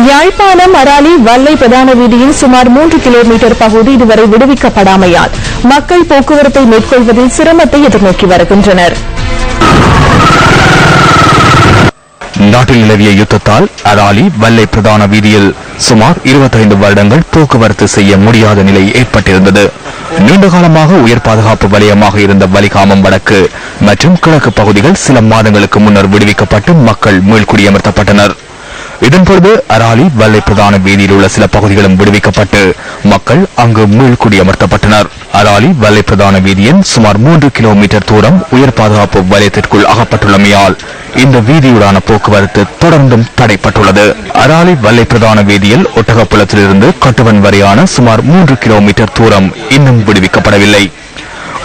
யாழ்ப்பாணம் அராலி வல்லை பிரதான வீதியில் சுமார் 3 கிலோமீட்டர் பகுதி இதுவரை விடுவிக்கப்படாமையால் மக்கள் போக்குவரத்தை மேற்கொள்வதில் சிரமத்தை எதிர்நோக்கி வருகின்றனர். நாட்டில் நிலவிய யுத்தத்தால் அராலி வல்லை பிரதான வீதியில் சுமார் 25 வருடங்கள் போக்குவரத்து செய்ய முடியாத நிலை ஏற்பட்டிருந்தது. நீண்ட காலமாக உயர் பாதுகாப்பு வலயமாக இருந்த வலிகாமம் வடக்கு மற்றும் கிழக்கு பகுதிகள் சில மாதங்களுக்கு முன்னர் விடுவிக்கப்பட்டு மக்கள் மீள்குடியமர்த்தப்பட்டனர். இதன்பொழுது அராலி வல்லை பிரதான வீதியில் உள்ள சில பகுதிகளும் விடுவிக்கப்பட்டு மக்கள் அங்கு மீள்குடியமர்த்தப்பட்டனர். அராலி வல்லை பிரதான வீதியின் சுமார் 3 கிலோமீட்டர் தூரம் உயர் பாதுகாப்பு வலயத்திற்குள் அகப்பட்டுள்ளமையால் இந்த வீதியுடான போக்குவரத்து தொடர்ந்தும் தடைப்பட்டுள்ளது. அராலி வல்லை பிரதான வீதியில் ஒட்டகப்புலத்திலிருந்து கட்டுவன் வரையான சுமார் 3 கிலோமீட்டர் தூரம் இன்னும் விடுவிக்கப்படவில்லை.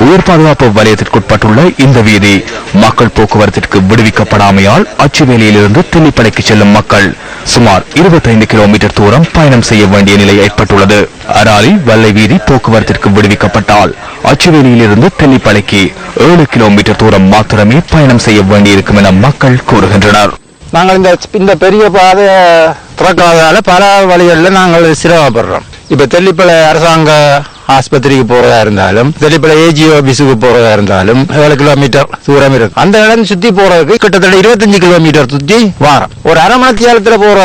உயர் பாதுகாப்பு வலயத்திற்குட்பட்டுள்ள இந்த வீதி மக்கள் போக்குவரத்திற்கு விடுவிக்கப்படாமையால் அச்சுவேலியிலிருந்து தெல்லிப்பளைக்கு செல்லும் மக்கள் சுமார் 25 கிலோமீட்டர் தூரம் பயணம் செய்ய வேண்டிய நிலை ஏற்பட்டுள்ளது. அராலி வல்லை வீதி போக்குவரத்திற்கு விடுவிக்கப்பட்டால் அச்சுவேலியிலிருந்து தெல்லிப்பளைக்கு 7 கிலோமீட்டர் தூரம் மாத்திரமே பயணம் செய்ய வேண்டியிருக்கும் என மக்கள் கூறுகின்றனர். நாங்கள் இந்த பெரிய பாதை திறக்காததால பல வழிகளில் நாங்கள் சிரமப்படுறோம். இப்ப தெல்லிப்பளை அரசாங்க ஆஸ்பத்திரிக்கு போறதா இருந்தாலும் தெல்லிப்பளை ஏஜி ஆபீஸுக்கு போறதா இருந்தாலும் 7 கிலோமீட்டர் தூரம் இருக்கு. அந்த இடம் சுத்தி போறதுக்கு கிட்டத்தட்ட 25 கிலோமீட்டர் சுத்தி வாரம். ஒரு அரை மணித்தியாலத்துல போற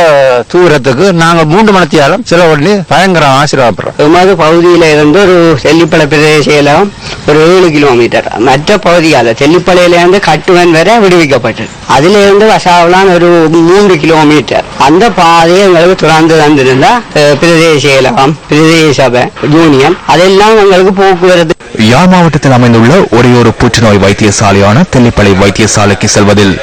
தூரத்துக்கு நாங்கள் 3 மணித்தியாலம் செலவழி பயங்கரம் ஆசிரியப்படுறோம். எமது பகுதியில இருந்து ஒரு தெல்லிப்பளை பிரதேசம் ஒரு 7 கிலோமீட்டர், மற்ற பகுதியால தெல்லிப்பளையில இருந்து கட்டுவன் வரை விடுவிக்கப்பட்டது. அதுல இருந்து வசாவலான் ஒரு 3 கிலோமீட்டர். அந்த பாதையை எங்களுக்கு துறந்து தந்திருந்தா பிரதேசம், பிரதேச சபை, யூனியன் அதெல்லாம் எங்களுக்கு போக்குவரத்து. யாழ் மாவட்டத்தில் அமைந்துள்ள ஒரே ஒரு புற்றுநோய் வைத்தியசாலையான தெல்லிப்பளை வைத்தியசாலைக்கு செல்வதில்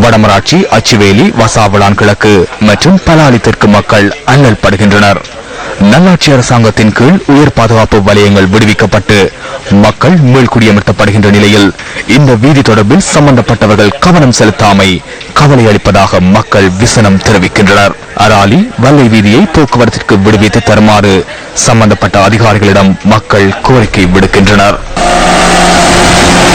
வடமராட்சி, அச்சுவேலி, வசாவளான் கிழக்கு மற்றும் பலாலி தெற்கு மக்கள் அல்லல் படுகின்றனர். நல்லாட்சி அரசாங்கத்தின் கீழ் உயர் பாதுகாப்பு வலயங்கள் விடுவிக்கப்பட்டு மக்கள் மீள்குடியமர்த்தப்படுகின்ற நிலையில் இந்த வீதி தொடர்பில் சம்பந்தப்பட்டவர்கள் கவனம் செலுத்தாமை கவலை அளிப்பதாக மக்கள் விசனம் தெரிவிக்கின்றனர். அராலி வல்லை வீதியை போக்குவரத்திற்கு விடுவித்து தருமாறு சம்பந்தப்பட்ட அதிகாரிகளிடம் மக்கள் கோரிக்கை விடுக்கின்றனர்.